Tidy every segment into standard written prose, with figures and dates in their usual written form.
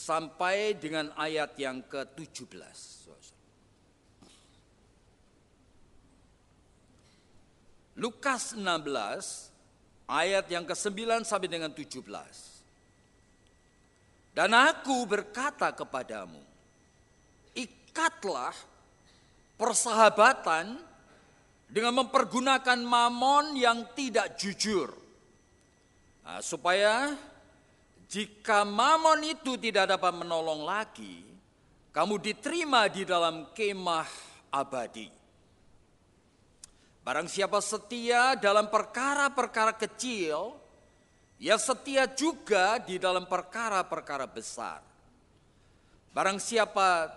sampai dengan ayat yang ke-17. Lukas 16 ayat yang ke-9 sampai dengan 17. Dan aku berkata kepadamu, ikatlah persahabatan dengan mempergunakan mamon yang tidak jujur. Nah, supaya jika mamon itu tidak dapat menolong lagi, kamu diterima di dalam kemah abadi. Barang siapa setia dalam perkara-perkara kecil, ia setia juga di dalam perkara-perkara besar. Barang siapa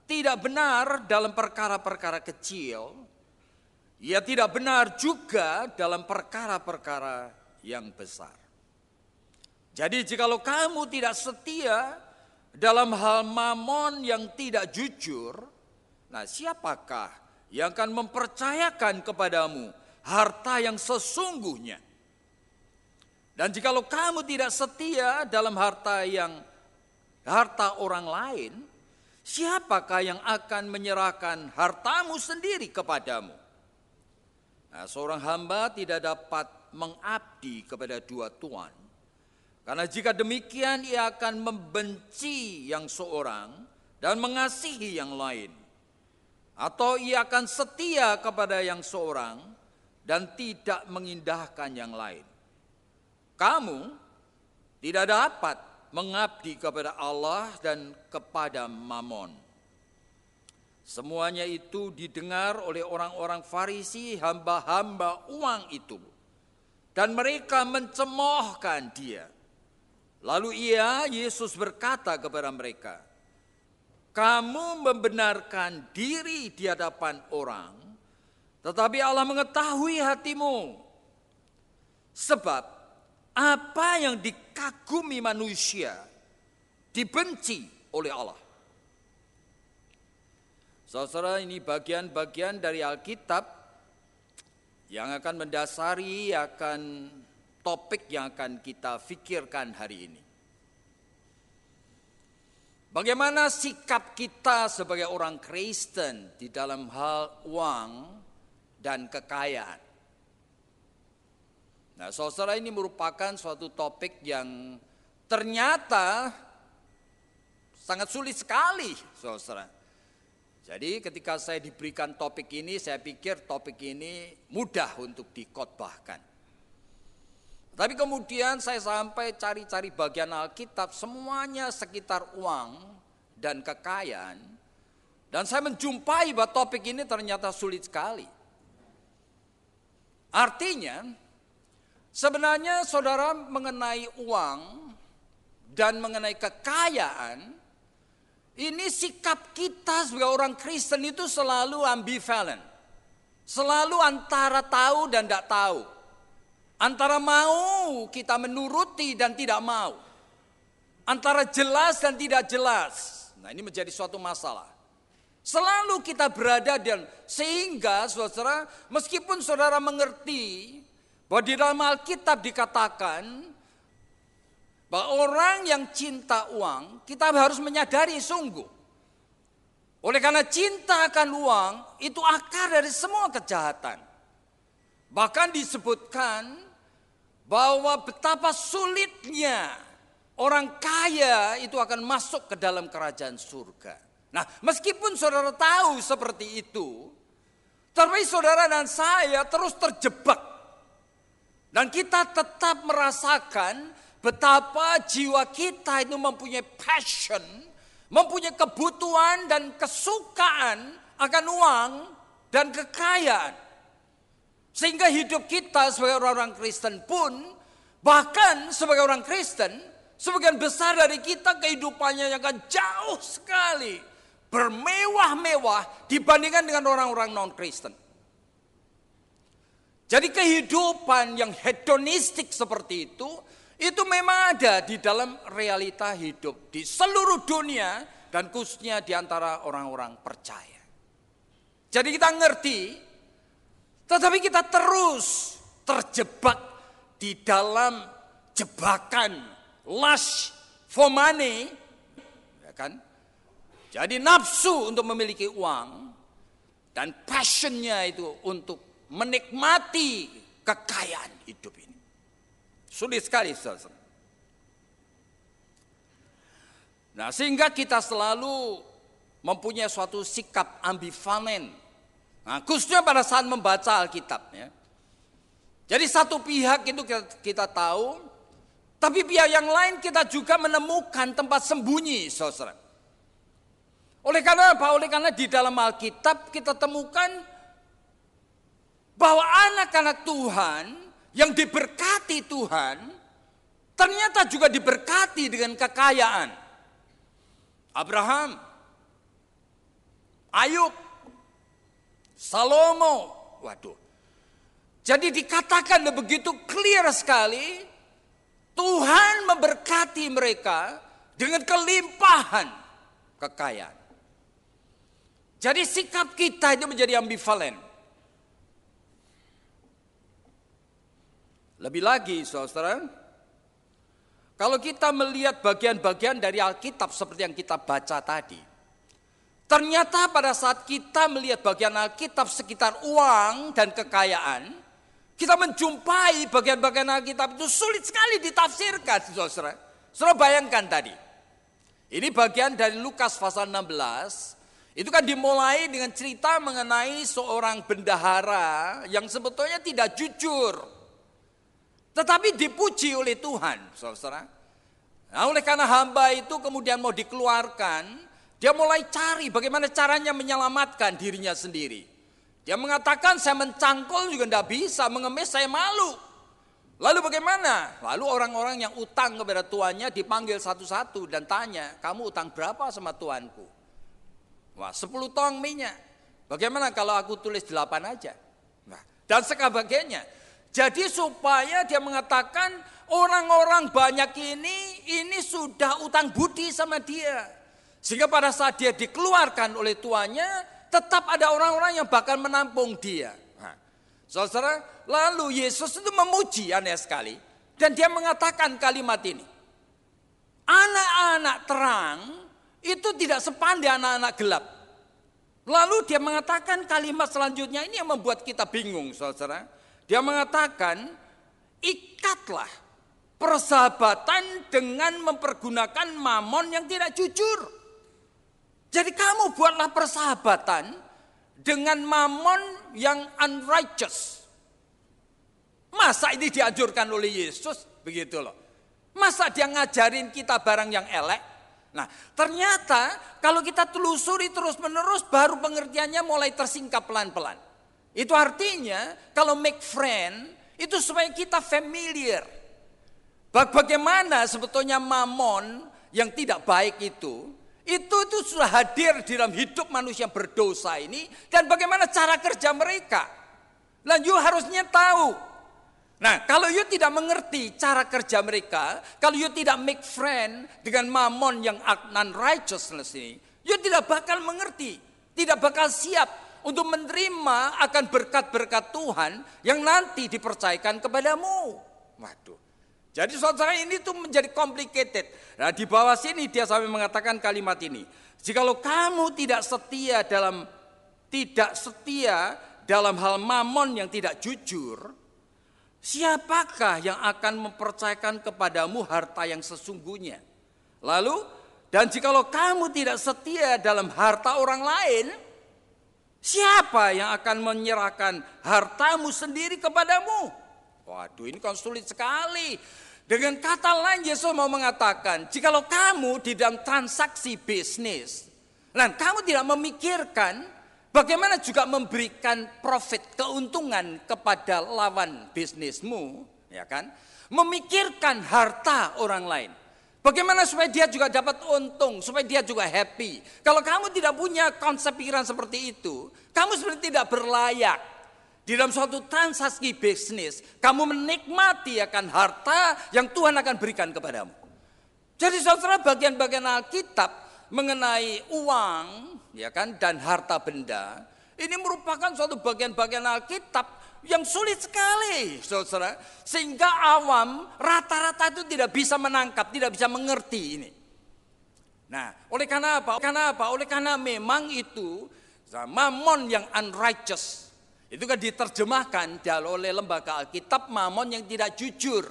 tidak benar dalam perkara-perkara kecil, ia tidak benar juga dalam perkara-perkara yang besar. Jadi jikalau kamu tidak setia dalam hal mamon yang tidak jujur, nah siapakah yang akan mempercayakan kepadamu harta yang sesungguhnya? Dan jikalau kamu tidak setia dalam harta orang lain, siapakah yang akan menyerahkan hartamu sendiri kepadamu? Nah, seorang hamba tidak dapat mengabdi kepada dua tuan. Karena jika demikian ia akan membenci yang seorang dan mengasihi yang lain. Atau ia akan setia kepada yang seorang dan tidak mengindahkan yang lain. Kamu tidak dapat mengabdi kepada Allah dan kepada Mamon. Semuanya itu didengar oleh orang-orang Farisi, hamba-hamba uang itu. Dan mereka mencemoohkan dia. Lalu Yesus berkata kepada mereka, kamu membenarkan diri di hadapan orang, tetapi Allah mengetahui hatimu. Sebab apa yang dikagumi manusia, dibenci oleh Allah. Saudara, ini bagian-bagian dari Alkitab yang akan mendasari akan topik yang akan kita pikirkan hari ini. Bagaimana sikap kita sebagai orang Kristen di dalam hal uang dan kekayaan? Nah, saudara, ini merupakan suatu topik yang ternyata sangat sulit sekali, saudara. Jadi ketika saya diberikan topik ini, saya pikir topik ini mudah untuk dikhotbahkan. Tapi kemudian saya sampai cari-cari bagian Alkitab, semuanya sekitar uang dan kekayaan. Dan saya menjumpai bahwa topik ini ternyata sulit sekali. Artinya, sebenarnya saudara mengenai uang dan mengenai kekayaan, ini sikap kita sebagai orang Kristen itu selalu ambivalen. Selalu antara tahu dan tidak tahu. Antara mau kita menuruti dan tidak mau. Antara jelas dan tidak jelas. Nah, ini menjadi suatu masalah. Selalu kita berada dan sehingga saudara, meskipun saudara mengerti bahwa di dalam Alkitab dikatakan bahwa orang yang cinta uang, kita harus menyadari sungguh. Oleh karena cinta akan uang, itu akar dari semua kejahatan. Bahkan disebutkan bahwa betapa sulitnya orang kaya itu akan masuk ke dalam kerajaan surga. Nah, meskipun saudara tahu seperti itu, tapi saudara dan saya terus terjebak. Dan kita tetap merasakan betapa jiwa kita itu mempunyai passion, mempunyai kebutuhan dan kesukaan akan uang dan kekayaan. Sehingga hidup kita sebagai orang Kristen pun, bahkan sebagai orang Kristen, sebagian besar dari kita kehidupannya yang akan jauh sekali bermewah-mewah dibandingkan dengan orang-orang non-Kristen. Jadi kehidupan yang hedonistik seperti itu memang ada di dalam realita hidup di seluruh dunia dan khususnya di antara orang-orang percaya. Jadi kita ngerti, tetapi kita terus terjebak di dalam jebakan lust for money kan? Jadi nafsu untuk memiliki uang dan passionnya itu untuk menikmati kekayaan hidup ini. Sulit sekali, saudara. Nah, sehingga kita selalu mempunyai suatu sikap ambivalen. Nah, khususnya pada saat membaca Alkitab. Ya. Jadi satu pihak itu kita tahu, tapi pihak yang lain kita juga menemukan tempat sembunyi, saudara. Oleh karena apa? Oleh karena di dalam Alkitab kita temukan bahwa anak-anak Tuhan yang diberkati Tuhan ternyata juga diberkati dengan kekayaan. Abraham, Ayub, Salomo, waduh. Jadi dikatakan begitu clear sekali, Tuhan memberkati mereka dengan kelimpahan kekayaan. Jadi sikap kita itu menjadi ambivalen. Lebih lagi, saudara, kalau kita melihat bagian-bagian dari Alkitab seperti yang kita baca tadi, ternyata pada saat kita melihat bagian Alkitab sekitar uang dan kekayaan, kita menjumpai bagian-bagian Alkitab itu sulit sekali ditafsirkan, saudara. Saudara bayangkan tadi, ini bagian dari Lukas pasal 16, itu kan dimulai dengan cerita mengenai seorang bendahara yang sebetulnya tidak jujur. Tetapi dipuji oleh Tuhan, saudara. Nah, oleh karena hamba itu kemudian mau dikeluarkan, dia mulai cari bagaimana caranya menyelamatkan dirinya sendiri. Dia mengatakan, saya mencangkul juga tidak bisa, mengemis saya malu. Lalu bagaimana? Lalu orang-orang yang utang kepada tuannya dipanggil satu-satu dan tanya, kamu utang berapa sama tuanku? Wah, 10 tong minyak. Bagaimana kalau aku tulis 8 aja? Nah, dan sebagainya. Jadi supaya dia mengatakan orang-orang banyak ini sudah utang budi sama dia. Sehingga pada saat dia dikeluarkan oleh tuannya, tetap ada orang-orang yang bakal menampung dia. Nah, saudara, lalu Yesus itu memuji aneh sekali. Dan dia mengatakan kalimat ini. Anak-anak terang itu tidak sepandai anak-anak gelap. Lalu dia mengatakan kalimat selanjutnya ini yang membuat kita bingung, saudara. Dia mengatakan, ikatlah persahabatan dengan mempergunakan mamon yang tidak jujur. Jadi kamu buatlah persahabatan dengan mamon yang unrighteous. Masa ini dianjurkan oleh Yesus? Begitu loh. Masa dia ngajarin kita barang yang elek? Nah, ternyata kalau kita telusuri terus menerus baru pengertiannya mulai tersingkap pelan-pelan. Itu artinya kalau make friend itu supaya kita familiar. Bagaimana sebetulnya mamon yang tidak baik itu sudah hadir di dalam hidup manusia berdosa ini. Dan bagaimana cara kerja mereka. Dan you harusnya tahu. Nah, kalau you tidak mengerti cara kerja mereka, kalau you tidak make friend dengan mamon yang non-righteousness ini, you tidak bakal mengerti, tidak bakal siap untuk menerima akan berkat-berkat Tuhan yang nanti dipercayakan kepadamu. Waduh. Jadi saudara ini tuh menjadi complicated. Nah, di bawah sini dia sampai mengatakan kalimat ini. Jikalau kamu tidak setia dalam hal mamon yang tidak jujur, siapakah yang akan mempercayakan kepadamu harta yang sesungguhnya? Lalu, dan jikalau kamu tidak setia dalam harta orang lain, siapa yang akan menyerahkan hartamu sendiri kepadamu? Waduh, ini kan sulit sekali. Dengan kata lain Yesus mau mengatakan, jikalau kamu di dalam transaksi bisnis, dan kamu tidak memikirkan bagaimana juga memberikan profit, keuntungan kepada lawan bisnismu, ya kan? Memikirkan harta orang lain. Bagaimana supaya dia juga dapat untung, supaya dia juga happy. Kalau kamu tidak punya konsep pikiran seperti itu, kamu sebenarnya tidak berlayak. Di dalam suatu transaksi bisnis, kamu menikmati akan harta yang Tuhan akan berikan kepadamu. Jadi saudara, bagian-bagian Alkitab mengenai uang, ya kan, dan harta benda, ini merupakan suatu bagian-bagian Alkitab yang sulit sekali, saudara. Sehingga awam rata-rata itu tidak bisa menangkap, tidak bisa mengerti ini. Nah, Oleh karena apa? Oleh karena memang itu mamon yang unrighteous. Itu kan diterjemahkan oleh lembaga Alkitab mamon yang tidak jujur.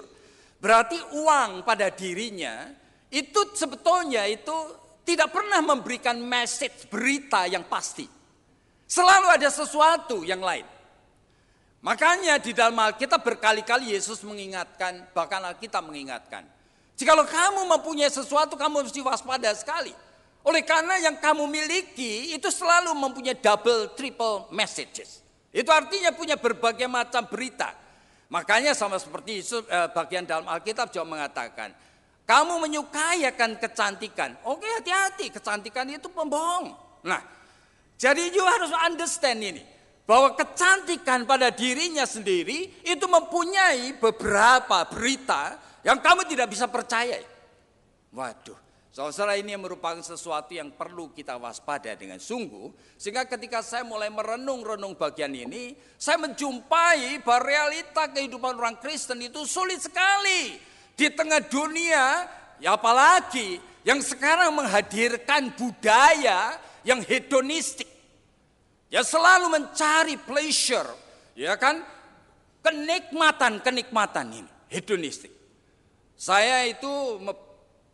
Berarti uang pada dirinya itu sebetulnya itu tidak pernah memberikan message berita yang pasti. Selalu ada sesuatu yang lain. Makanya di dalam Alkitab berkali-kali Yesus mengingatkan, bahkan Alkitab mengingatkan. Jikalau kamu mempunyai sesuatu kamu mesti waspada sekali. Oleh karena yang kamu miliki itu selalu mempunyai double, triple messages. Itu artinya punya berbagai macam berita. Makanya sama seperti bagian dalam Alkitab juga mengatakan, kamu menyukai akan kecantikan. Oke, hati-hati, kecantikan itu pembohong. Nah, jadi you harus understand ini. Bahwa kecantikan pada dirinya sendiri itu mempunyai beberapa berita yang kamu tidak bisa percaya. Waduh, saudara, ini merupakan sesuatu yang perlu kita waspada dengan sungguh. Sehingga ketika saya mulai merenung-renung bagian ini, saya menjumpai bahwa realita kehidupan orang Kristen itu sulit sekali. Di tengah dunia, ya apalagi yang sekarang menghadirkan budaya yang hedonistik. Ya selalu mencari pleasure, ya kan, kenikmatan ini, hedonistik. Saya itu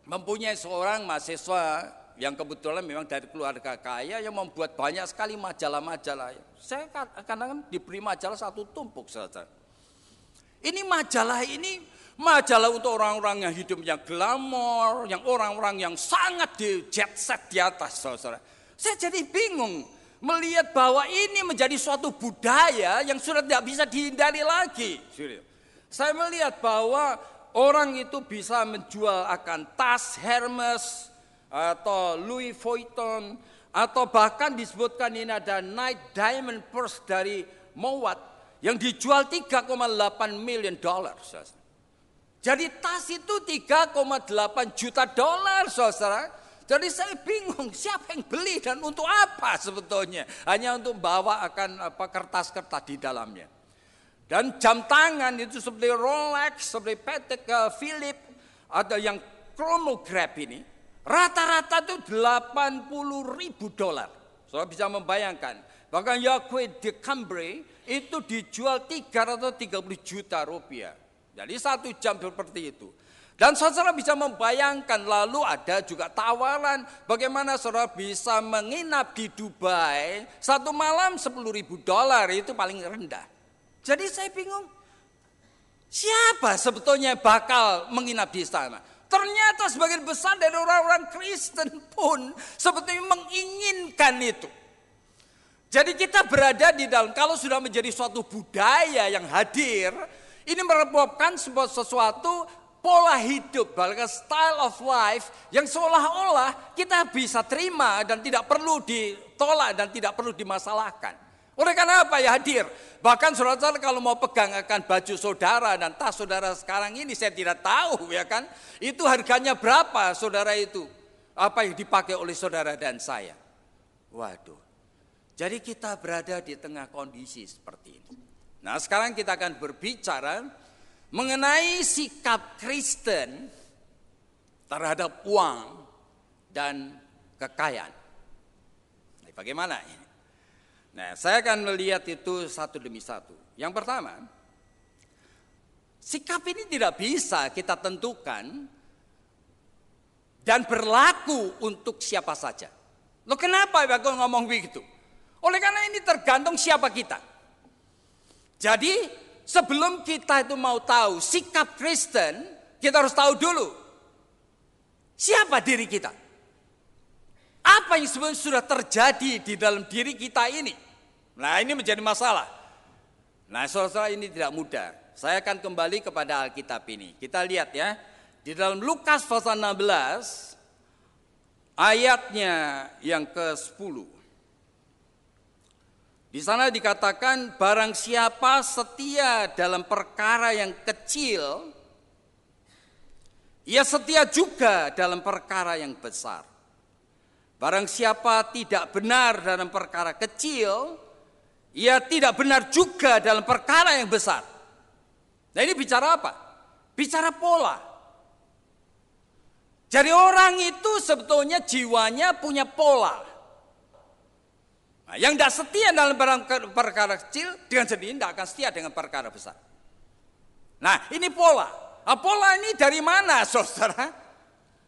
mempunyai seorang mahasiswa yang kebetulan memang dari keluarga kaya yang membuat banyak sekali majalah-majalah. Saya kadang-kadang diberi majalah satu tumpuk saja. Ini majalah untuk orang-orang yang hidupnya glamor, yang orang-orang yang sangat di jet set di atas, saudara. Saya jadi bingung melihat bahwa ini menjadi suatu budaya yang sudah tidak bisa dihindari lagi. Saya melihat bahwa orang itu bisa menjual akan tas Hermes atau Louis Vuitton, atau bahkan disebutkan ini ada Night Diamond Purse dari Mowat yang dijual $3,8 million. Jadi tas itu $3,8 juta, saudara. Jadi saya bingung siapa yang beli dan untuk apa sebetulnya. Hanya untuk bawa akan kertas-kertas di dalamnya. Dan jam tangan itu seperti Rolex, seperti Patek Philippe, ada yang chronograph ini. Rata-rata itu $80,000. Saudara bisa membayangkan. Bahkan Yahweh de Cambrai itu dijual 330 juta rupiah. Jadi 1 jam seperti itu. Dan saudara bisa membayangkan, lalu ada juga tawaran bagaimana saudara bisa menginap di Dubai 1 malam $10,000 itu paling rendah. Jadi saya bingung, siapa sebetulnya bakal menginap di sana? Ternyata sebagian besar dari orang-orang Kristen pun sebetulnya menginginkan itu. Jadi kita berada di dalam, kalau sudah menjadi suatu budaya yang hadir, ini merupakan sesuatu pola hidup, bahkan style of life yang seolah-olah kita bisa terima dan tidak perlu ditolak dan tidak perlu dimasalahkan. Oleh karena apa ya hadir? Bahkan saudara kalau mau pegang akan baju saudara dan tas saudara sekarang ini saya tidak tahu ya kan. Itu harganya berapa saudara itu? Apa yang dipakai oleh saudara dan saya? Waduh. Jadi kita berada di tengah kondisi seperti ini. Nah sekarang kita akan berbicara mengenai sikap Kristen terhadap uang dan kekayaan. Nah, bagaimana ini? Nah, saya akan melihat itu satu demi satu. Yang pertama, sikap ini tidak bisa kita tentukan dan berlaku untuk siapa saja. Loh kenapa aku ngomong begitu? Oleh karena ini tergantung siapa kita. Jadi sebelum kita itu mau tahu sikap Kristen, kita harus tahu dulu siapa diri kita. Apa yang sebenarnya sudah terjadi di dalam diri kita ini. Nah ini menjadi masalah. Nah saudara ini tidak mudah. Saya akan kembali kepada Alkitab ini. Kita lihat ya. Di dalam Lukas pasal 16 ayatnya yang ke-10. Di sana dikatakan barang siapa setia dalam perkara yang kecil, ia setia juga dalam perkara yang besar. Barang siapa tidak benar dalam perkara kecil, ia tidak benar juga dalam perkara yang besar. Nah ini bicara apa? Bicara pola. Jadi orang itu sebetulnya jiwanya punya pola. Nah, yang tidak setia dalam perkara kecil dengan sendiri tidak akan setia dengan perkara besar. Nah, ini pola. Nah, pola ini dari mana, saudara?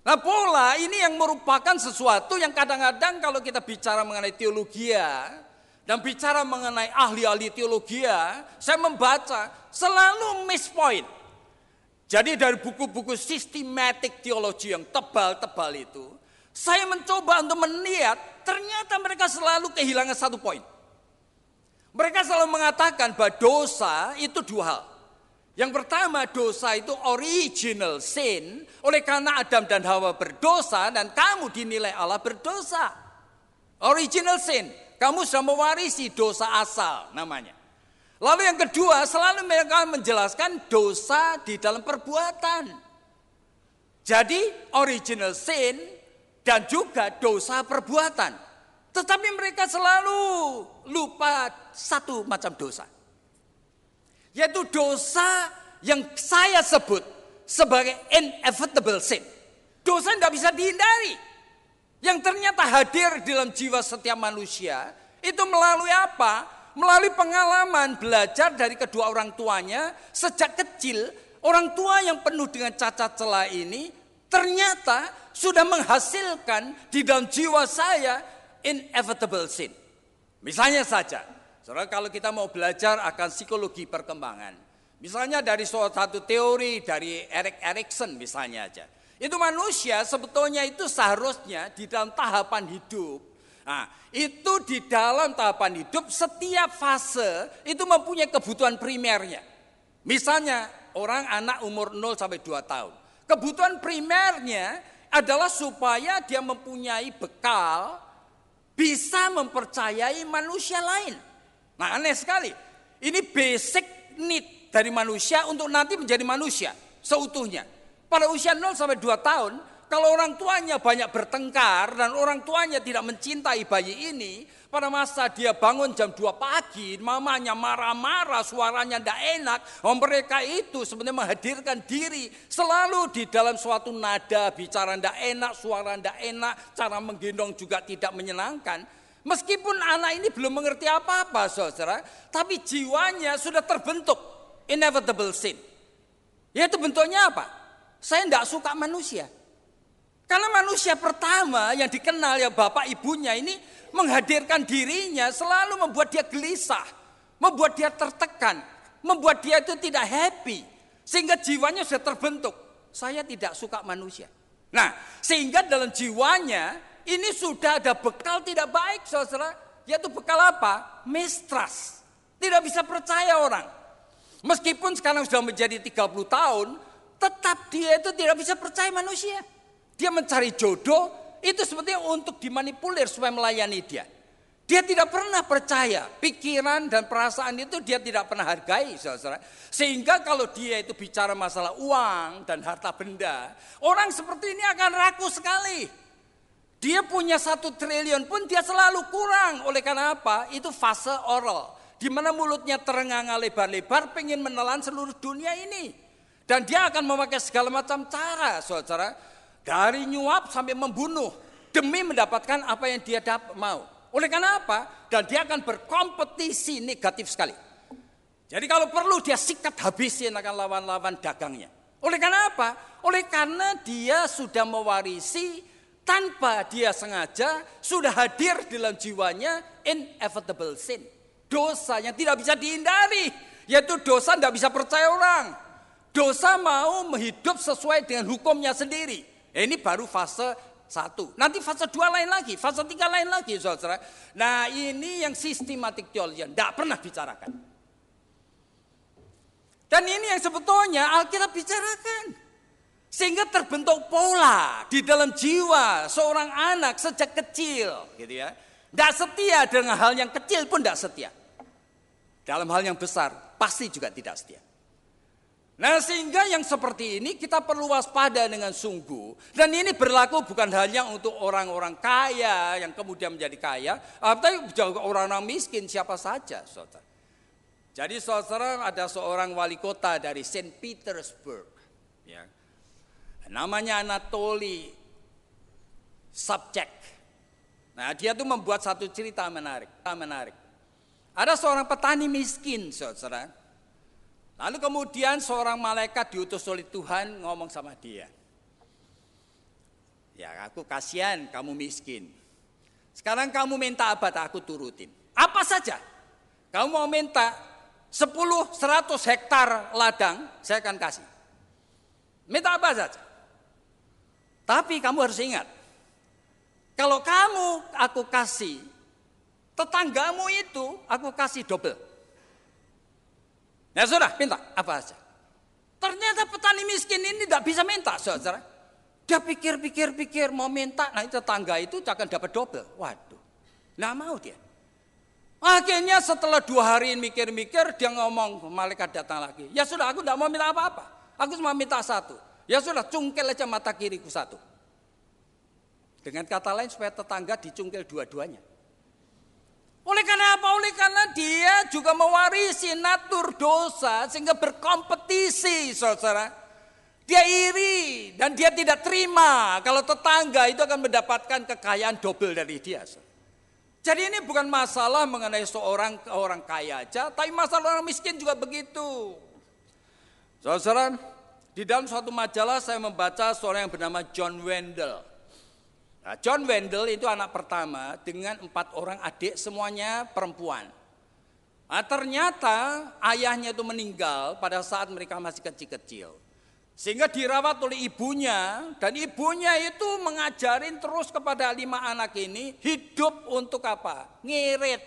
Nah, pola ini yang merupakan sesuatu yang kadang-kadang kalau kita bicara mengenai teologi dan bicara mengenai ahli-ahli teologi, saya membaca selalu miss point. Jadi dari buku-buku systematic teologi yang tebal-tebal itu, saya mencoba untuk melihat, ternyata mereka selalu kehilangan satu poin. Mereka selalu mengatakan bahwa dosa itu dua hal. Yang pertama, dosa itu original sin, oleh karena Adam dan Hawa berdosa dan kamu dinilai Allah berdosa. Original sin, kamu sudah mewarisi dosa asal namanya. Lalu yang kedua, selalu mereka menjelaskan dosa di dalam perbuatan. Jadi original sin dan juga dosa perbuatan. Tetapi mereka selalu lupa satu macam dosa. Yaitu dosa yang saya sebut sebagai inevitable sin. Dosa yang tidak bisa dihindari. Yang ternyata hadir dalam jiwa setiap manusia. Itu melalui apa? Melalui pengalaman belajar dari kedua orang tuanya. Sejak kecil, orang tua yang penuh dengan cacat celah ini ternyata sudah menghasilkan di dalam jiwa saya inevitable sin. Misalnya saja, saudara, kalau kita mau belajar akan psikologi perkembangan, misalnya dari satu teori dari Erik Erikson misalnya aja, itu manusia sebetulnya itu seharusnya di dalam tahapan hidup. Nah, itu di dalam tahapan hidup setiap fase itu mempunyai kebutuhan primernya. Misalnya orang anak umur 0 sampai 2 tahun. Kebutuhan primernya adalah supaya dia mempunyai bekal bisa mempercayai manusia lain. Nah, aneh sekali. Ini basic need dari manusia untuk nanti menjadi manusia seutuhnya. Pada usia 0 sampai 2 tahun, kalau orang tuanya banyak bertengkar dan orang tuanya tidak mencintai bayi ini, pada masa dia bangun jam 2 pagi, mamanya marah-marah, suaranya tidak enak, mereka itu sebenarnya menghadirkan diri selalu di dalam suatu nada, bicara tidak enak, suara tidak enak, cara menggendong juga tidak menyenangkan. Meskipun anak ini belum mengerti apa-apa, saudara, tapi jiwanya sudah terbentuk inevitable sin. Yaitu bentuknya apa? Saya tidak suka manusia. Karena manusia pertama yang dikenal ya bapak ibunya ini menghadirkan dirinya selalu membuat dia gelisah, membuat dia tertekan, membuat dia itu tidak happy. Sehingga jiwanya sudah terbentuk, saya tidak suka manusia. Nah, sehingga dalam jiwanya ini sudah ada bekal tidak baik, saudara. Yaitu bekal apa? Mistrust. Tidak bisa percaya orang. Meskipun sekarang sudah menjadi 30 tahun, tetap dia itu tidak bisa percaya manusia. Dia mencari jodoh itu sebetulnya untuk dimanipulir supaya melayani dia. Dia tidak pernah percaya, pikiran dan perasaan itu dia tidak pernah hargai, saudara. Sehingga kalau dia itu bicara masalah uang dan harta benda, orang seperti ini akan ragu sekali. Dia punya 1 triliun pun dia selalu kurang. Oleh karena apa? Itu fase oral. Di mana mulutnya terenganga lebar-lebar pengen menelan seluruh dunia ini. Dan dia akan memakai segala macam cara, saudara. Dari nyuap sampai membunuh demi mendapatkan apa yang dia mau. Oleh karena apa? Dan dia akan berkompetisi negatif sekali. Jadi kalau perlu dia sikat habisin akan lawan-lawan dagangnya. Oleh karena apa? Oleh karena dia sudah mewarisi tanpa dia sengaja sudah hadir dalam jiwanya inevitable sin. Dosa yang tidak bisa dihindari. Yaitu dosa tidak bisa percaya orang. Dosa mau hidup sesuai dengan hukumnya sendiri. Ini baru fase 1. Nanti fase 2 lain lagi, fase 3 lain lagi, saudara. Nah, ini yang sistematik teologi tidak pernah bicarakan. Dan ini yang sebetulnya Alkitab bicarakan. Sehingga terbentuk pola di dalam jiwa seorang anak sejak kecil, gitu ya. Tidak setia dengan hal yang kecil pun tidak setia. Dalam hal yang besar pasti juga tidak setia. Nah, sehingga yang seperti ini kita perlu waspada dengan sungguh. Dan ini berlaku bukan hanya untuk orang-orang kaya yang kemudian menjadi kaya, tapi juga orang-orang miskin siapa saja, saudara. Jadi saudara, ada seorang wali kota dari Saint Petersburg, ya. namanya Anatoly Sobchak. Nah, dia tuh membuat satu cerita menarik. Ada seorang petani miskin, saudara. Lalu kemudian seorang malaikat diutus oleh Tuhan ngomong sama dia. Ya, aku kasihan kamu miskin. Sekarang kamu minta apa, tak aku turutin. Apa saja. Kamu mau minta 10, 100 hektar ladang, saya akan kasih. Minta apa saja. Tapi kamu harus ingat, kalau kamu aku kasih, tetanggamu itu aku kasih double. Ya sudah, minta apa saja. Ternyata petani miskin ini tidak bisa minta, saudara. Dia pikir mau minta, nah tetangga itu akan dapat double. Waduh, nggak mau dia. Akhirnya setelah 2 hari mikir-mikir, dia ngomong, malaikat datang lagi. Ya sudah, aku tidak mau minta apa-apa. Aku cuma minta 1. Ya sudah, cungkil aja mata kiriku 1. Dengan kata lain supaya tetangga dicungkil dua-duanya. Oleh karena apa? Oleh karena dia juga mewarisi natur dosa sehingga berkompetisi, saudara. Dia iri dan dia tidak terima kalau tetangga itu akan mendapatkan kekayaan double dari dia. Jadi ini bukan masalah mengenai orang kaya aja, tapi masalah orang miskin juga begitu. Saudara, di dalam suatu majalah saya membaca seorang yang bernama John Wendell. Nah, John Wendell itu anak pertama dengan 4 orang adik, semuanya perempuan. Nah, ternyata ayahnya itu meninggal pada saat mereka masih kecil-kecil. Sehingga dirawat oleh ibunya, dan ibunya itu mengajarin terus kepada 5 anak ini hidup untuk apa? Ngirit,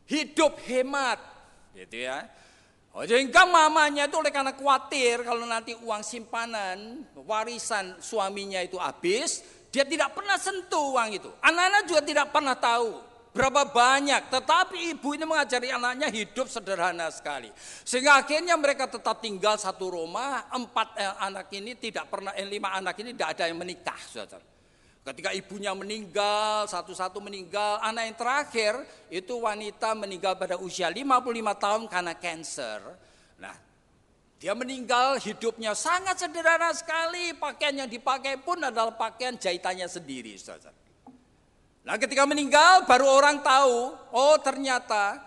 hidup hemat, gitu ya. Sehingga mamanya itu oleh karena khawatir kalau nanti uang simpanan, warisan suaminya itu habis, dia tidak pernah sentuh uang itu. Anak-anak juga tidak pernah tahu berapa banyak, tetapi ibu ini mengajari anaknya hidup sederhana sekali. Sehingga akhirnya mereka tetap tinggal satu rumah, 5 anak ini tidak ada yang menikah, saudara. Ketika ibunya meninggal, satu-satu meninggal, anak yang terakhir itu wanita meninggal pada usia 55 tahun karena kanker. Nah, dia meninggal hidupnya sangat sederhana sekali, pakaian yang dipakai pun adalah pakaian jahitannya sendiri, saudara. Nah, ketika meninggal baru orang tahu, oh ternyata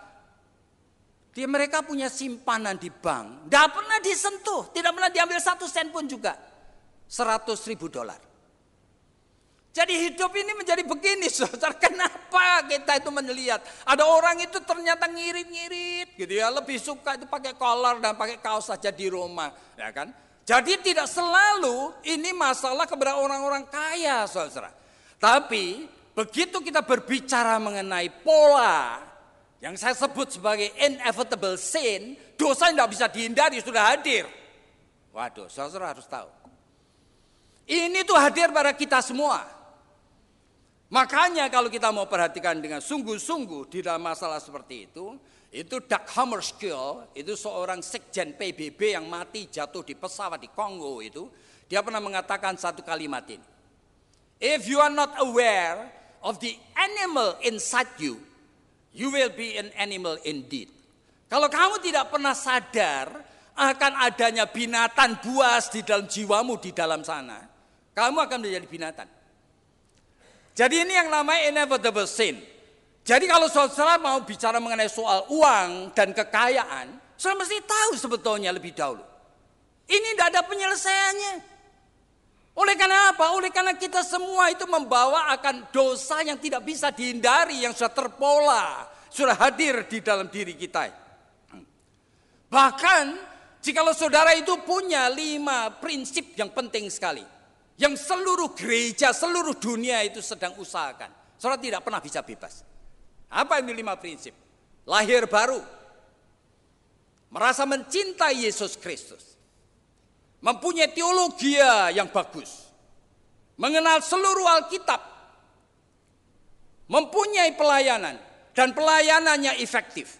mereka punya simpanan di bank. Tidak pernah disentuh, tidak pernah diambil 1 sen pun juga. $100.000. Jadi hidup ini menjadi begini, saudara. Kenapa kita itu melihat ada orang itu ternyata ngirit-ngirit gitu ya, lebih suka itu pakai kolor dan pakai kaos saja di rumah, ya kan? Jadi tidak selalu ini masalah kepada orang-orang kaya, saudara. Tapi begitu kita berbicara mengenai pola yang saya sebut sebagai inevitable sin, dosa yang tidak bisa dihindari sudah hadir. Waduh, saudara harus tahu. Ini tuh hadir pada kita semua. Makanya kalau kita mau perhatikan dengan sungguh-sungguh di dalam masalah seperti itu Dag Hammarskjöld, itu seorang sekjen PBB yang mati jatuh di pesawat di Kongo itu, dia pernah mengatakan satu kalimat ini. If you are not aware of the animal inside you, you will be an animal indeed. Kalau kamu tidak pernah sadar akan adanya binatang buas di dalam jiwamu di dalam sana, kamu akan menjadi binatang. Jadi ini yang namanya inevitable sin. Jadi kalau saudara mau bicara mengenai soal uang dan kekayaan, saudara mesti tahu sebetulnya lebih dahulu. Ini tidak ada penyelesaiannya. Oleh karena apa? Oleh karena kita semua itu membawa akan dosa yang tidak bisa dihindari, yang sudah terpola, sudah hadir di dalam diri kita. Bahkan jikalau saudara itu punya 5 prinsip yang penting sekali, yang seluruh gereja, seluruh dunia itu sedang usahakan, saudara tidak pernah bisa bebas. Apa ini 5 prinsip? Lahir baru, merasa mencintai Yesus Kristus, mempunyai teologi yang bagus, mengenal seluruh Alkitab, mempunyai pelayanan, dan pelayanannya efektif.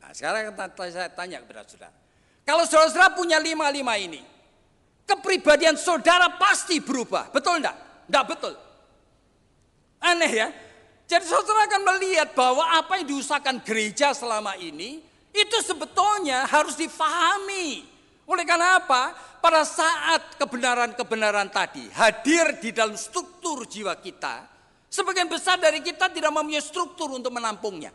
Nah, sekarang saya tanya kepada saudara, kalau saudara punya 5 ini, kepribadian saudara pasti berubah, betul enggak? Enggak betul. Aneh ya. Jadi saudara akan melihat bahwa apa yang diusahakan gereja selama ini, itu sebetulnya harus difahami. Oleh karena apa? pada saat kebenaran-kebenaran tadi hadir di dalam struktur jiwa kita, sebagian besar dari kita tidak mempunyai struktur untuk menampungnya.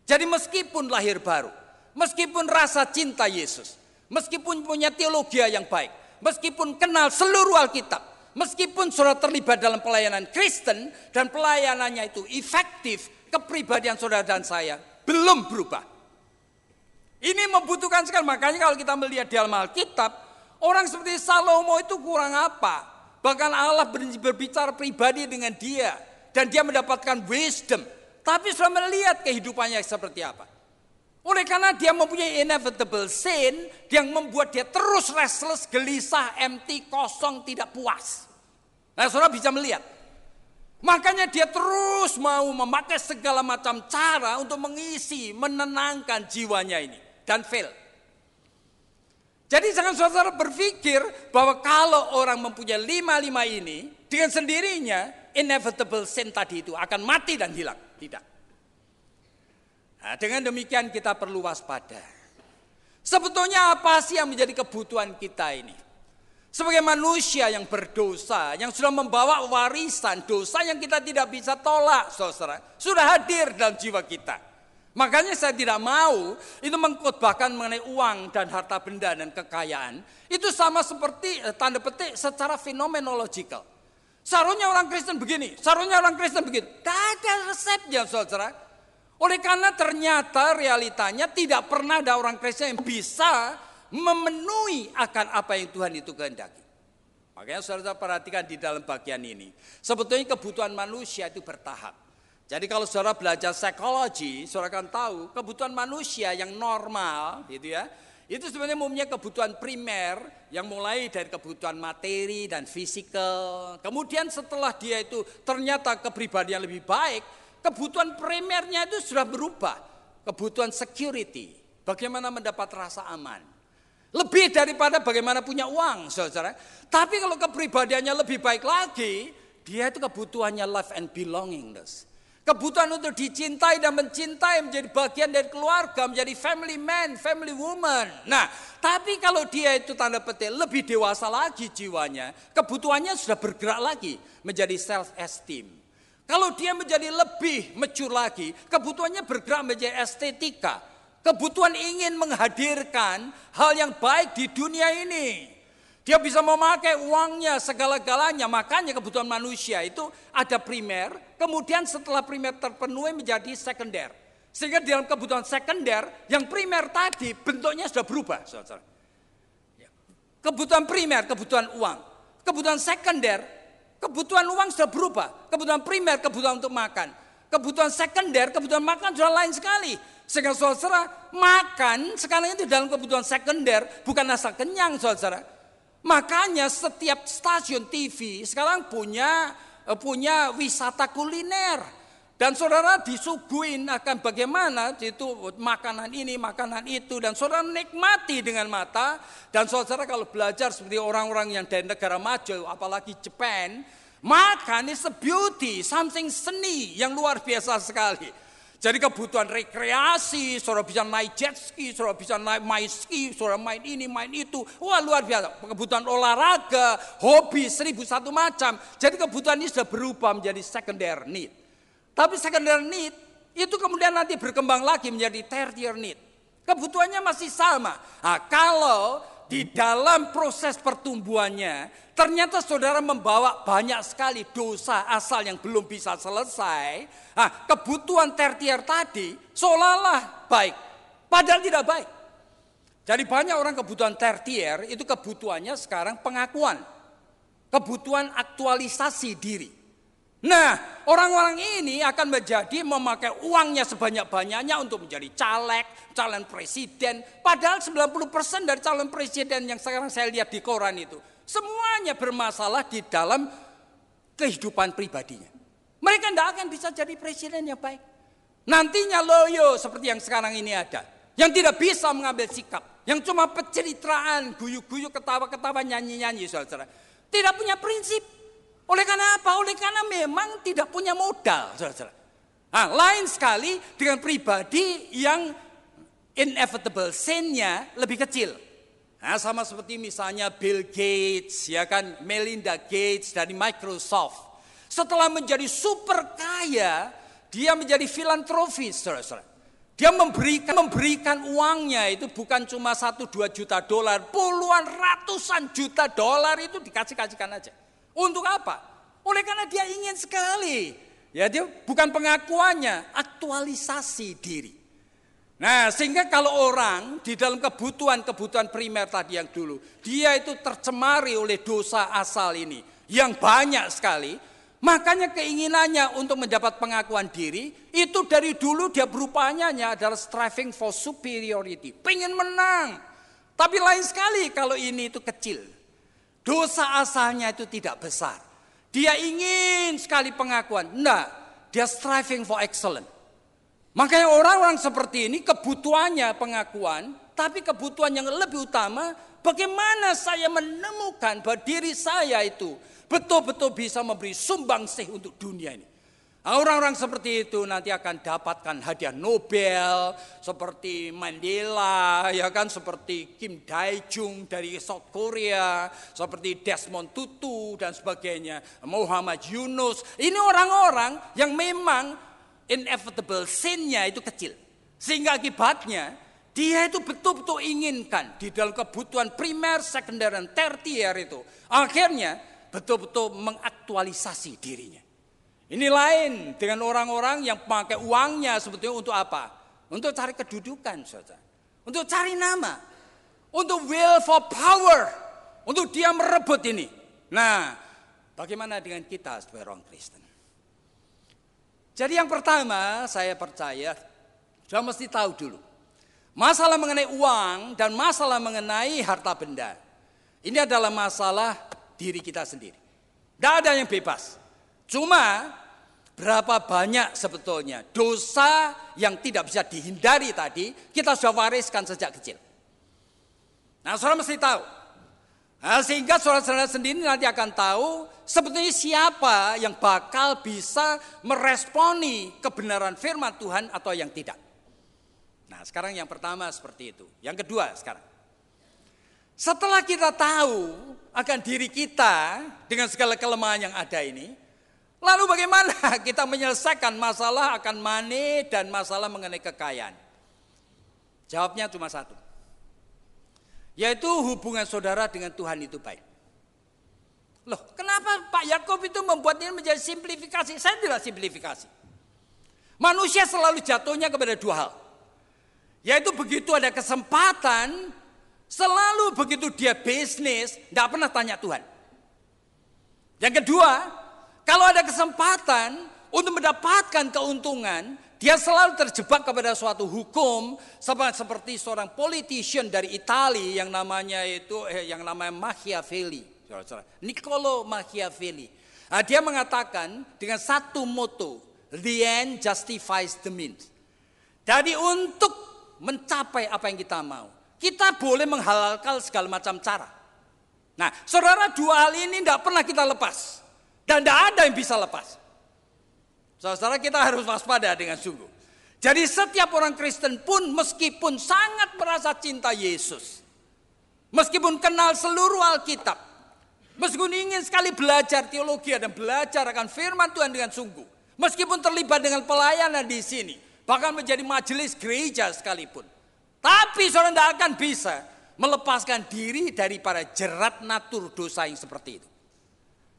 Jadi meskipun lahir baru, meskipun rasa cinta Yesus, meskipun punya teologi yang baik, meskipun kenal seluruh Alkitab, meskipun saudara terlibat dalam pelayanan Kristen dan pelayanannya itu efektif, kepribadian saudara dan saya belum berubah. Ini membutuhkan sekali. Makanya kalau kita melihat di dalam Alkitab, orang seperti Salomo itu kurang apa? Bahkan Allah berbicara pribadi dengan dia dan dia mendapatkan wisdom. Tapi sudah melihat kehidupannya seperti apa. Oleh karena dia mempunyai inevitable sin yang membuat dia terus restless, gelisah, empty, kosong, tidak puas. Nah, saudara bisa melihat. Makanya dia terus mau memakai segala macam cara untuk mengisi, menenangkan jiwanya ini. Dan fail. Jadi jangan saudara berpikir bahwa kalau orang mempunyai 5 ini, dengan sendirinya inevitable sin tadi itu akan mati dan hilang. Tidak. Nah, dengan demikian kita perlu waspada. Sebetulnya apa sih yang menjadi kebutuhan kita ini? Sebagai manusia yang berdosa, yang sudah membawa warisan dosa yang kita tidak bisa tolak, saudara, sudah hadir dalam jiwa kita. Makanya saya tidak mau itu mengkhotbahkan mengenai uang dan harta benda dan kekayaan. Itu sama seperti tanda petik secara fenomenological. Seharusnya orang Kristen begini, seharusnya orang Kristen begitu. Tidak ada resepnya, saudara. Oleh karena ternyata realitanya tidak pernah ada orang Kristen yang bisa memenuhi akan apa yang Tuhan itu kehendaki. Makanya saudara perhatikan di dalam bagian ini. Sebetulnya kebutuhan manusia itu bertahap. Jadi kalau saudara belajar psikologi, saudara akan tahu kebutuhan manusia yang normal gitu ya. Itu sebenarnya umumnya kebutuhan primer yang mulai dari kebutuhan materi dan fisikal. Kemudian setelah dia itu ternyata kepribadian lebih baik, kebutuhan primernya itu sudah berubah. Kebutuhan security, bagaimana mendapat rasa aman. Lebih daripada bagaimana punya uang, saudara. Tapi kalau kepribadiannya lebih baik lagi, dia itu kebutuhannya love and belongingness. Kebutuhan untuk dicintai dan mencintai, menjadi bagian dari keluarga, menjadi family man, family woman. Nah, tapi kalau dia itu tanda petik lebih dewasa lagi jiwanya, kebutuhannya sudah bergerak lagi menjadi self esteem. Kalau dia menjadi lebih mature lagi, kebutuhannya bergerak menjadi estetika. Kebutuhan ingin menghadirkan hal yang baik di dunia ini. Dia bisa memakai uangnya segala-galanya. Makanya kebutuhan manusia itu ada primer. Kemudian setelah primer terpenuhi menjadi sekunder. Sehingga dalam kebutuhan sekunder yang primer tadi bentuknya sudah berubah. Saudara. Kebutuhan primer, kebutuhan uang. Kebutuhan sekunder, kebutuhan uang sudah berubah. Kebutuhan primer, kebutuhan untuk makan. Kebutuhan sekunder, kebutuhan makan sudah lain sekali. Sehingga saudara makan sekarang itu dalam kebutuhan sekunder bukan asal kenyang, saudara. Makanya setiap stasiun TV sekarang punya wisata kuliner. Dan saudara disuguhin akan bagaimana itu makanan ini, makanan itu. Dan saudara nikmati dengan mata. Dan saudara kalau belajar seperti orang-orang yang dari negara maju, apalagi Jepang, makan is a beauty, something seni yang luar biasa sekali. Jadi kebutuhan rekreasi, saudara bisa naik jet ski, saudara bisa naik main ski, saudara main ini, main itu. Wah luar biasa. Kebutuhan olahraga, hobi, 1001 macam. Jadi kebutuhan ini sudah berubah menjadi secondary need. Tapi secondary need itu kemudian nanti berkembang lagi menjadi tertiary need. Kebutuhannya masih sama. Nah, kalau di dalam proses pertumbuhannya, ternyata saudara membawa banyak sekali dosa asal yang belum bisa selesai. Nah, kebutuhan tertier tadi seolah-olah baik, padahal tidak baik. Jadi banyak orang kebutuhan tertier itu kebutuhannya sekarang pengakuan. Kebutuhan aktualisasi diri. Nah, orang-orang ini akan menjadi memakai uangnya sebanyak-banyaknya untuk menjadi caleg, calon presiden. Padahal 90% dari calon presiden yang sekarang saya lihat di koran itu, semuanya bermasalah di dalam kehidupan pribadinya. Mereka tidak akan bisa jadi presiden yang baik. Nantinya loyo seperti yang sekarang ini ada. Yang tidak bisa mengambil sikap. Yang cuma pencitraan, guyu-guyu, ketawa-ketawa, nyanyi-nyanyi, saudara. Tidak punya prinsip. Oleh karena apa? Oleh karena memang tidak punya modal, saudara. Nah, lain sekali dengan pribadi yang inevitable sin-nya lebih kecil. Nah, sama seperti misalnya Bill Gates, ya kan, Melinda Gates dari Microsoft. Setelah menjadi super kaya, dia menjadi filantropis, saudara-saudara. Dia memberikan uangnya itu bukan cuma 1-2 juta dolar, puluhan ratusan juta dolar itu dikasihkan aja. Untuk apa? Oleh karena dia ingin sekali. Ya, dia bukan pengakuannya, aktualisasi diri. Nah, sehingga kalau orang di dalam kebutuhan primer tadi yang dulu, dia itu tercemari oleh dosa asal ini yang banyak sekali, makanya keinginannya untuk mendapat pengakuan diri itu dari dulu dia berupanya adalah striving for superiority, pengen menang. Tapi lain sekali kalau ini itu kecil. Dosa asalnya itu tidak besar. Dia ingin sekali pengakuan. Enggak, dia striving for excellence. Makanya orang-orang seperti ini kebutuhannya pengakuan, tapi kebutuhan yang lebih utama, bagaimana saya menemukan bahwa diri saya itu betul-betul bisa memberi sumbangsih untuk dunia ini. Nah, orang-orang seperti itu nanti akan dapatkan hadiah Nobel, seperti Mandela, ya kan, seperti Kim Dae-jung dari South Korea, seperti Desmond Tutu dan sebagainya, Muhammad Yunus. Ini orang-orang yang memang inevitable sin-nya itu kecil. Sehingga akibatnya dia itu betul-betul inginkan di dalam kebutuhan primer, sekunder, dan tertier itu. Akhirnya betul-betul mengaktualisasi dirinya. Ini lain dengan orang-orang yang pakai uangnya sebetulnya untuk apa? Untuk cari kedudukan, saudara. Untuk cari nama. Untuk will for power. Untuk dia merebut ini. Nah, bagaimana dengan kita sebagai orang Kristen? Jadi yang pertama saya percaya, sudah mesti tahu dulu. Masalah mengenai uang dan masalah mengenai harta benda. Ini adalah masalah diri kita sendiri. Tidak ada yang bebas. Cuma berapa banyak sebetulnya dosa yang tidak bisa dihindari tadi, kita sudah wariskan sejak kecil. Nah, saudara mesti tahu. Nah, sehingga saudara-saudara sendiri nanti akan tahu sebetulnya siapa yang bakal bisa meresponi kebenaran firman Tuhan atau yang tidak. Nah, sekarang yang pertama seperti itu. Yang kedua sekarang. Setelah kita tahu akan diri kita dengan segala kelemahan yang ada ini, lalu bagaimana kita menyelesaikan masalah akan money dan masalah mengenai kekayaan? Jawabnya cuma satu. Yaitu hubungan saudara dengan Tuhan itu baik. Loh, kenapa Pak Yakub itu membuat ini menjadi simplifikasi? Saya tidak simplifikasi. Manusia selalu jatuhnya kepada dua hal. Yaitu begitu ada kesempatan, selalu begitu dia bisnis, tidak pernah tanya Tuhan. Yang kedua, kalau ada kesempatan untuk mendapatkan keuntungan, dia selalu terjebak kepada suatu hukum, seperti seorang politician dari Italia yang namanya Machiavelli, Niccolo Machiavelli. Nah, dia mengatakan dengan satu motto, the end justifies the means. Jadi untuk mencapai apa yang kita mau, kita boleh menghalalkan segala macam cara. Nah, saudara, dua hal ini tidak pernah kita lepas dan tidak ada yang bisa lepas. Saudara, kita harus waspada dengan sungguh. Jadi setiap orang Kristen pun meskipun sangat merasa cinta Yesus, meskipun kenal seluruh Alkitab, meskipun ingin sekali belajar teologi dan belajar akan firman Tuhan dengan sungguh, meskipun terlibat dengan pelayanan di sini, bahkan menjadi majelis gereja sekalipun, tapi saudara tidak akan bisa melepaskan diri daripada jerat natur dosa yang seperti itu.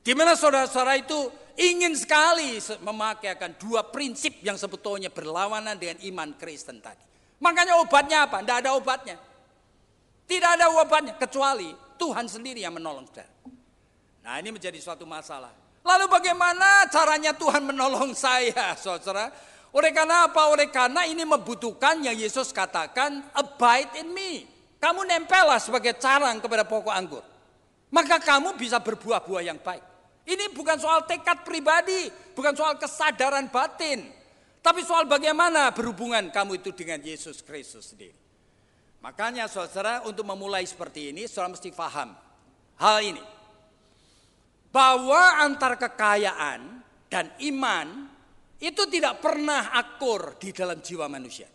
Di mana saudara-saudara itu ingin sekali memakai akan dua prinsip yang sebetulnya berlawanan dengan iman Kristen tadi. Makanya obatnya apa? Tidak ada obatnya. Tidak ada obatnya kecuali Tuhan sendiri yang menolong saudara. Nah, ini menjadi suatu masalah. Lalu bagaimana caranya Tuhan menolong saya, saudara? Oleh karena apa? Oleh karena ini membutuhkan yang Yesus katakan, abide in me. Kamu nempellah sebagai carang kepada pokok anggur. Maka kamu bisa berbuah-buah yang baik. Ini bukan soal tekad pribadi, bukan soal kesadaran batin, tapi soal bagaimana berhubungan kamu itu dengan Yesus Kristus sendiri. Makanya saudara, untuk memulai seperti ini, saudara mesti paham hal ini. Bahwa antara kekayaan dan iman itu tidak pernah akur di dalam jiwa manusia.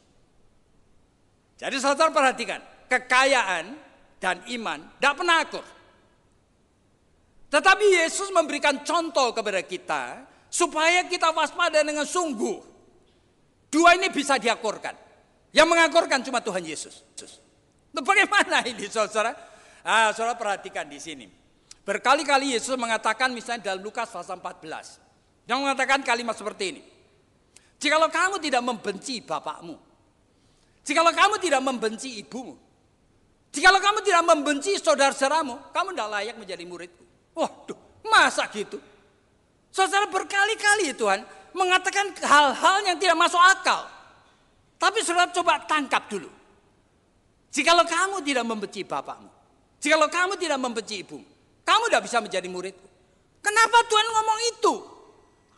Jadi saudara perhatikan, kekayaan dan iman tidak pernah akur. Tetapi Yesus memberikan contoh kepada kita supaya kita waspada dengan sungguh. Dua ini bisa diakurkan. Yang mengakurkan cuma Tuhan Yesus. Bagaimana ini saudara? Saudara perhatikan di sini. Berkali-kali Yesus mengatakan misalnya dalam Lukas pasal 14. Yang mengatakan kalimat seperti ini. Jikalau kamu tidak membenci bapakmu. Jikalau kamu tidak membenci ibumu. Jikalau kamu tidak membenci saudara-saudaramu. Kamu tidak layak menjadi muridku. Waduh, masa gitu? Saudara, berkali-kali Tuhan mengatakan hal-hal yang tidak masuk akal. Tapi saudara coba tangkap dulu. Jikalau kamu tidak membenci bapakmu. Jikalau kamu tidak membenci ibumu. Kamu tidak bisa menjadi muridku. Kenapa Tuhan ngomong itu?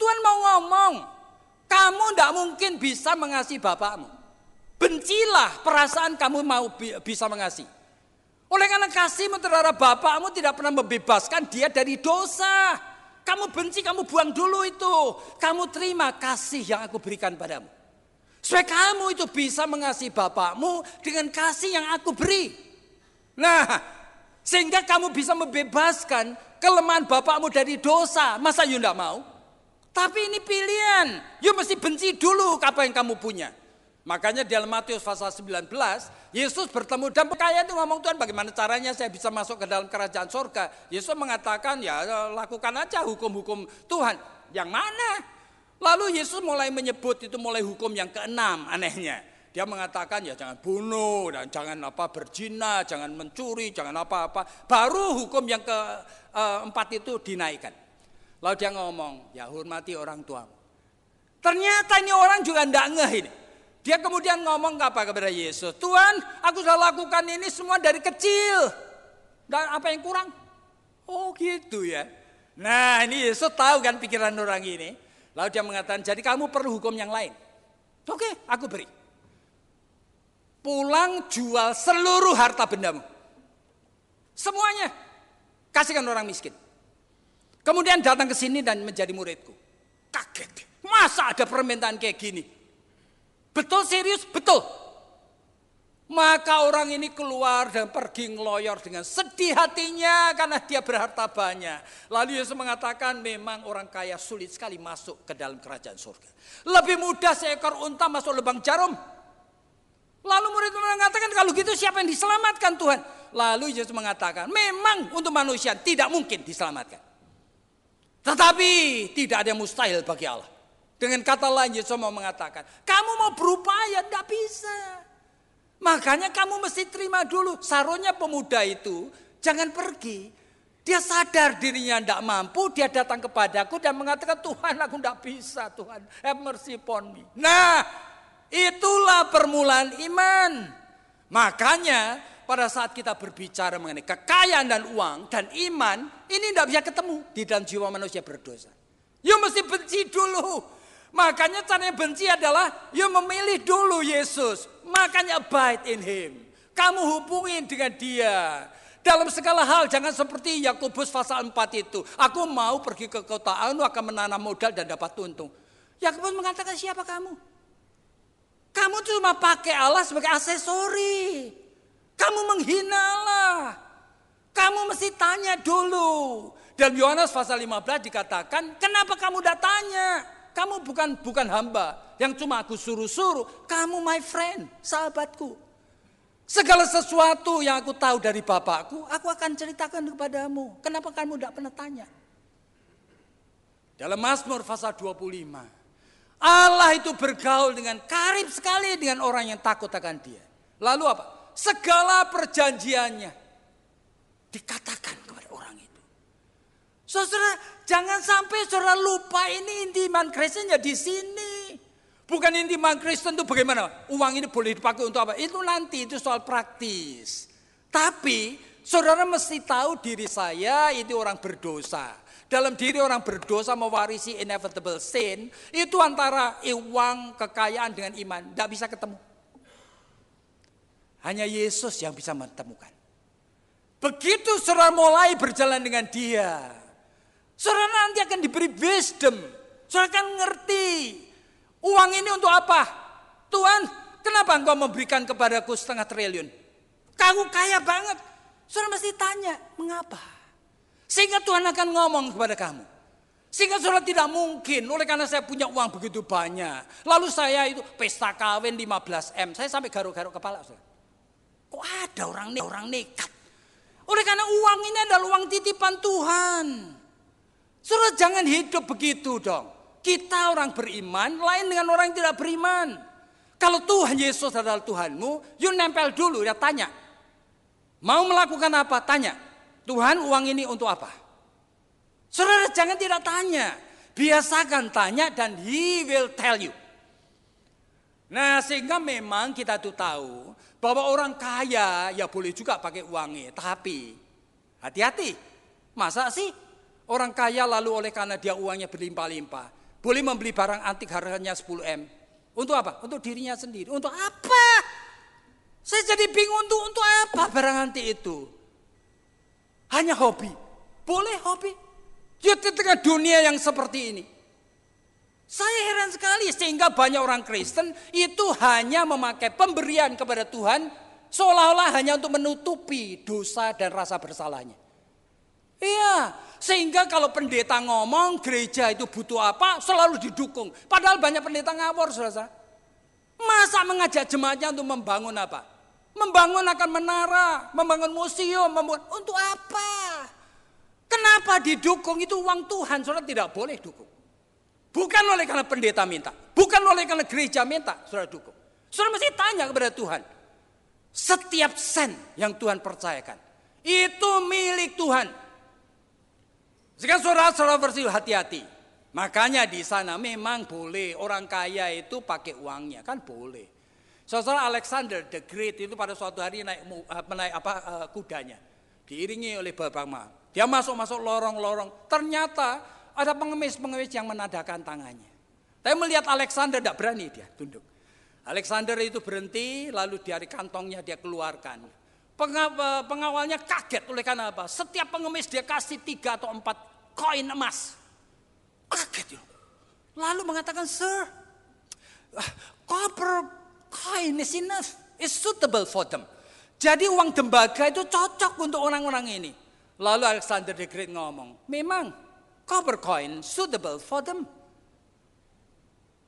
Tuhan mau ngomong. Kamu tidak mungkin bisa mengasihi bapakmu. Bencilah perasaan kamu mau bisa mengasihi. Oleh karena kasihmu terhadap bapakmu tidak pernah membebaskan dia dari dosa. Kamu benci, kamu buang dulu itu. Kamu terima kasih yang aku berikan padamu. Supaya kamu itu bisa mengasihi bapakmu dengan kasih yang aku beri. Nah, sehingga kamu bisa membebaskan kelemahan bapakmu dari dosa. Masa you tidak mau? Tapi ini pilihan. You mesti benci dulu apa yang kamu punya. Makanya dalam Matius pasal 19, Yesus bertemu dan kaya itu ngomong, Tuhan bagaimana caranya saya bisa masuk ke dalam kerajaan surga. Yesus mengatakan ya lakukan aja hukum-hukum Tuhan. Yang mana? Lalu Yesus mulai menyebut itu mulai hukum yang keenam anehnya. Dia mengatakan ya jangan bunuh dan jangan berzina, jangan mencuri, jangan apa-apa. Baru hukum yang keempat itu dinaikkan. Lalu dia ngomong ya hormati orang tuamu. Ternyata ini orang juga tidak ngeh ini. Dia kemudian ngomong apa kepada Yesus? Tuhan, aku sudah lakukan ini semua dari kecil. Dan apa yang kurang? Oh gitu ya. Nah ini Yesus tahu kan pikiran orang ini. Lalu dia mengatakan, jadi kamu perlu hukum yang lain. Oke, aku beri. Pulang jual seluruh harta bendamu. Semuanya. Kasihkan orang miskin. Kemudian datang ke sini dan menjadi muridku. Kaget. Masa ada permintaan kayak gini? Betul serius? Betul. Maka orang ini keluar dan pergi ngeloyor dengan sedih hatinya karena dia berharta banyak. Lalu Yesus mengatakan memang orang kaya sulit sekali masuk ke dalam kerajaan surga. Lebih mudah seekor unta masuk lubang jarum. Lalu murid mengatakan kalau gitu siapa yang diselamatkan Tuhan? Lalu Yesus mengatakan memang untuk manusia tidak mungkin diselamatkan. Tetapi tidak ada yang mustahil bagi Allah. Dengan kata lain Yesus mau mengatakan, kamu mau berupaya, tidak bisa. Makanya kamu mesti terima dulu. Seharusnya pemuda itu jangan pergi. Dia sadar dirinya tidak mampu, dia datang kepadaku dan mengatakan, Tuhan aku tidak bisa Tuhan, have mercy upon me. Nah, itulah permulaan iman. Makanya pada saat kita berbicara mengenai kekayaan dan uang dan iman, ini tidak bisa ketemu di dalam jiwa manusia berdosa. You mesti benci dulu. Makanya caranya benci adalah you memilih dulu Yesus. Makanya abide in Him. Kamu hubungin dengan Dia. Dalam segala hal jangan seperti Yakobus pasal 4 itu. Aku mau pergi ke kota anu akan menanam modal dan dapat untung. Yakobus mengatakan siapa kamu? Kamu cuma pakai Allah sebagai aksesori. Kamu menghina Allah. Kamu mesti tanya dulu. Dalam Yohanes pasal 15 dikatakan, kenapa kamu tidak tanya? Kamu bukan hamba yang cuma aku suruh-suruh. Kamu my friend, sahabatku. Segala sesuatu yang aku tahu dari Bapakku, aku akan ceritakan kepadamu. Kenapa kamu tidak pernah tanya? Dalam Mazmur pasal 25. Allah itu bergaul dengan karib sekali dengan orang yang takut akan Dia. Lalu apa? Segala perjanjiannya dikatakan kepada orang itu. Saudara, jangan sampai saudara lupa ini inti iman Kristen ya di sini. Bukan inti iman Kristen itu bagaimana? Uang ini boleh dipakai untuk apa? Itu nanti, itu soal praktis. Tapi saudara mesti tahu diri saya itu orang berdosa. Dalam diri orang berdosa mewarisi inevitable sin, itu antara uang, kekayaan dengan iman. Tidak bisa ketemu. Hanya Yesus yang bisa menemukan. Begitu saudara mulai berjalan dengan Dia, saudara nanti akan diberi wisdom. Saudara akan ngerti. Uang ini untuk apa? Tuhan, kenapa engkau memberikan kepadaku 500 triliun? Kamu kaya banget. Saudara mesti tanya, mengapa? Sehingga Tuhan akan ngomong kepada kamu. Sehingga saudara tidak mungkin, oleh karena saya punya uang begitu banyak. Lalu saya itu pesta kawin 15M, saya sampai garuk-garuk kepala. Saudara. Kok ada orang nekat? Oleh karena uang ini adalah uang titipan Tuhan. Saudara jangan hidup begitu dong. Kita orang beriman, lain dengan orang yang tidak beriman. Kalau Tuhan Yesus adalah Tuhanmu, you nempel dulu, ya tanya. Mau melakukan apa? Tanya. Tuhan uang ini untuk apa? Saudara jangan tidak tanya. Biasakan tanya dan He will tell you. Nah sehingga memang kita tuh tahu bahwa orang kaya ya boleh juga pakai uangnya. Tapi hati-hati. Masa sih orang kaya lalu oleh karena dia uangnya berlimpah-limpah. Boleh membeli barang antik harganya 10M. Untuk apa? Untuk dirinya sendiri. Untuk apa? Saya jadi bingung untuk apa barang antik itu. Hanya hobi. Boleh hobi. Di tengah dunia yang seperti ini. Saya heran sekali sehingga banyak orang Kristen itu hanya memakai pemberian kepada Tuhan seolah-olah hanya untuk menutupi dosa dan rasa bersalahnya. Iya, sehingga kalau pendeta ngomong gereja itu butuh apa selalu didukung. Padahal banyak pendeta ngawur saudara. Masa mengajak jemaatnya untuk membangun apa? Membangun akan menara, membangun museum, untuk apa? Kenapa didukung? Itu uang Tuhan, saudara tidak boleh dukung. Bukan oleh karena pendeta minta, bukan oleh karena gereja minta, saudara dukung. Saudara mesti tanya kepada Tuhan. Setiap sen yang Tuhan percayakan, itu milik Tuhan. Sekarang saudara bersih hati-hati. Makanya di sana memang boleh orang kaya itu pakai uangnya, kan boleh. Saudara Alexander the Great itu pada suatu hari naik kudanya, diiringi oleh beberapa. Dia masuk lorong-lorong. Ternyata ada pengemis yang menadahkan tangannya. Tapi melihat Alexander tidak berani dia tunduk. Alexander itu berhenti, lalu dari kantongnya dia keluarkan. Pengawalnya kaget oleh karena apa? Setiap pengemis dia kasih 3 atau 4 koin emas. Kaget. Lalu mengatakan, Sir, copper coin is enough, is suitable for them. Jadi uang tembaga itu cocok untuk orang-orang ini. Lalu Alexander the Great ngomong, memang copper coin suitable for them,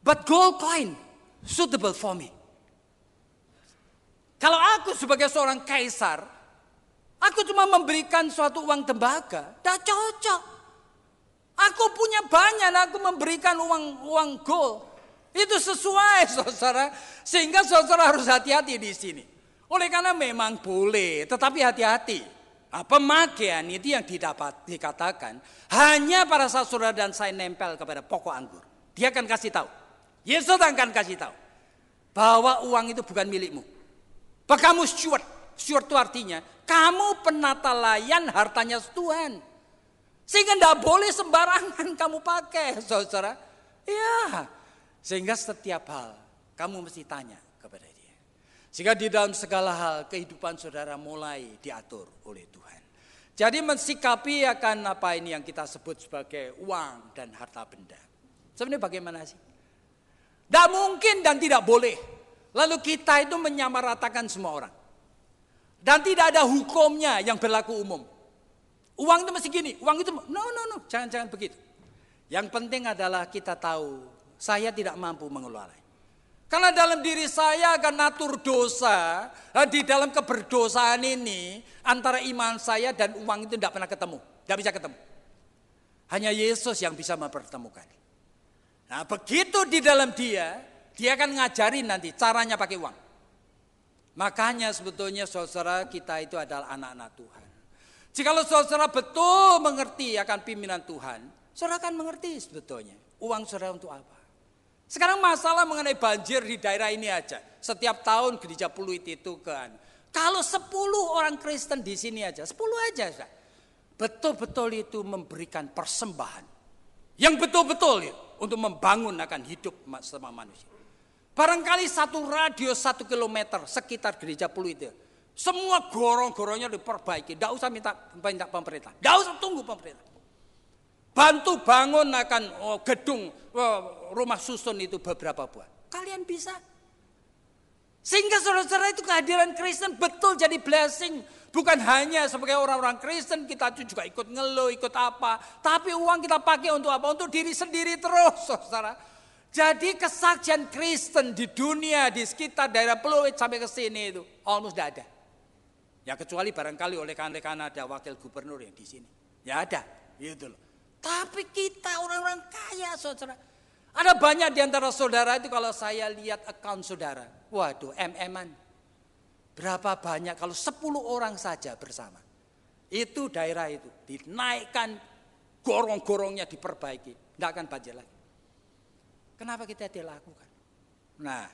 but gold coin suitable for me. Kalau aku sebagai seorang kaisar, aku cuma memberikan suatu uang tembaga, tidak cocok. Aku punya banyak, aku memberikan uang gold. Itu sesuai saudara, sehingga saudara harus hati-hati di sini. Oleh karena memang boleh, tetapi hati-hati. Pemakaian itu yang dikatakan hanya pada saat saudara dan saya nempel kepada pokok anggur. Dia akan kasih tahu, Yesus akan kasih tahu bahwa uang itu bukan milikmu. Bahwa kamu steward itu artinya kamu penata layan hartanya Tuhan. Sehingga tidak boleh sembarangan kamu pakai saudara. Ya. Sehingga setiap hal kamu mesti tanya kepada dia. Sehingga di dalam segala hal kehidupan saudara mulai diatur oleh Tuhan. Jadi mensikapi akan apa ini yang kita sebut sebagai uang dan harta benda. Sebenarnya bagaimana sih? Tidak mungkin dan tidak boleh. Lalu kita itu menyamaratakan semua orang. Dan tidak ada hukumnya yang berlaku umum. Uang itu mesti gini, uang itu no, jangan begitu. Yang penting adalah kita tahu saya tidak mampu mengelola. Karena dalam diri saya akan natur dosa, di dalam keberdosaan ini antara iman saya dan uang itu tidak pernah ketemu, tidak bisa ketemu. Hanya Yesus yang bisa mempertemukan. Nah, begitu di dalam dia akan ngajarin nanti caranya pakai uang. Makanya sebetulnya saudara kita itu adalah anak-anak Tuhan. Jikalau saudara betul mengerti akan pimpinan Tuhan, saudara akan mengerti sebetulnya uang saudara untuk apa. Sekarang masalah mengenai banjir di daerah ini aja. Setiap tahun gereja Pluit itu kan. Kalau 10 orang Kristen di sini aja, 10 aja. Betul-betul itu memberikan persembahan. Yang betul-betul untuk membangun akan hidup sama manusia. Barangkali satu radius 1 kilometer sekitar gereja Pluit itu. Semua gorong-gorongnya diperbaiki. Tidak usah minta pemerintah. Tidak usah tunggu pemerintah. Bantu bangun akan gedung rumah susun itu beberapa buah. Kalian bisa. Sehingga saudara-saudara itu kehadiran Kristen betul jadi blessing. Bukan hanya sebagai orang-orang Kristen kita juga ikut ngeluh, ikut apa. Tapi uang kita pakai untuk apa? Untuk diri sendiri terus saudara. Jadi kesaksian Kristen di dunia, di sekitar daerah Pluit sampai ke sini itu almost tidak ada. Ya kecuali barangkali oleh karena ada wakil gubernur yang di sini. Ya ada, gitu loh. Tapi kita orang-orang kaya saudara. Ada banyak di antara saudara itu kalau saya lihat account saudara. Waduh, MM-an. Berapa banyak kalau 10 orang saja bersama. Itu daerah itu dinaikkan, gorong-gorongnya diperbaiki. Tidak akan banjir lagi. Kenapa kita tidak lakukan? Nah,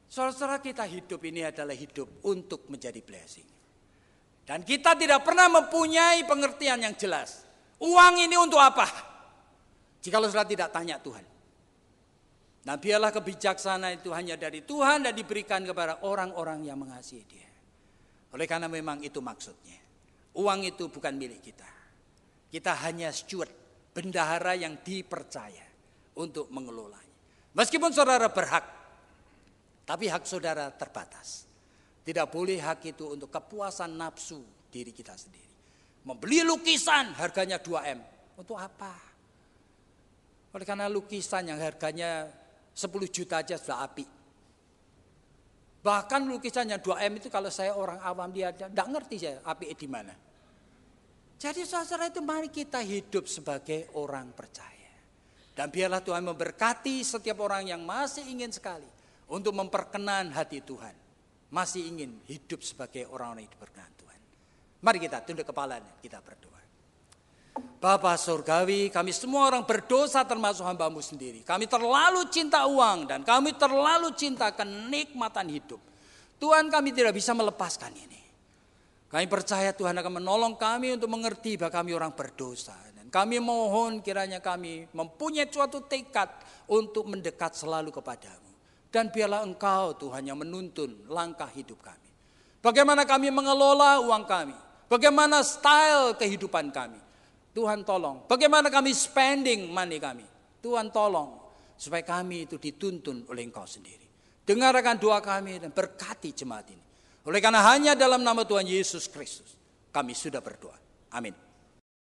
saudara-saudara kita hidup ini adalah hidup untuk menjadi blessing. Dan kita tidak pernah mempunyai pengertian yang jelas. Uang ini untuk apa? Jikalau saudara tidak tanya Tuhan. Nah biarlah kebijaksanaan itu hanya dari Tuhan dan diberikan kepada orang-orang yang mengasihi Dia. Oleh karena memang itu maksudnya. Uang itu bukan milik kita. Kita hanya steward, bendahara yang dipercaya untuk mengelolanya. Meskipun saudara berhak, tapi hak saudara terbatas. Tidak boleh hak itu untuk kepuasan nafsu diri kita sendiri. Membeli lukisan harganya 2M. Untuk apa? Oleh karena lukisan yang harganya 10 juta aja sudah api. Bahkan lukisannya 2M itu kalau saya orang awam dia tidak ngerti saya api di mana. Jadi saudara itu mari kita hidup sebagai orang percaya. Dan biarlah Tuhan memberkati setiap orang yang masih ingin sekali untuk memperkenan hati Tuhan. Masih ingin hidup sebagai orang-orang yang diberkenan Tuhan. Mari kita tunduk kepalanya, kita berdoa. Bapa Surgawi, kami semua orang berdosa termasuk hamba-Mu sendiri. Kami terlalu cinta uang dan kami terlalu cinta kenikmatan hidup. Tuhan, kami tidak bisa melepaskan ini. Kami percaya Tuhan akan menolong kami untuk mengerti bahwa kami orang berdosa. Dan kami mohon kiranya kami mempunyai suatu tekad untuk mendekat selalu kepadamu. Dan biarlah Engkau Tuhan yang menuntun langkah hidup kami. Bagaimana kami mengelola uang kami. Bagaimana style kehidupan kami. Tuhan tolong. Bagaimana kami spending money kami. Tuhan tolong. Supaya kami itu dituntun oleh Engkau sendiri. Dengarkan doa kami dan berkati jemaat ini. Oleh karena hanya dalam nama Tuhan Yesus Kristus kami sudah berdoa. Amin.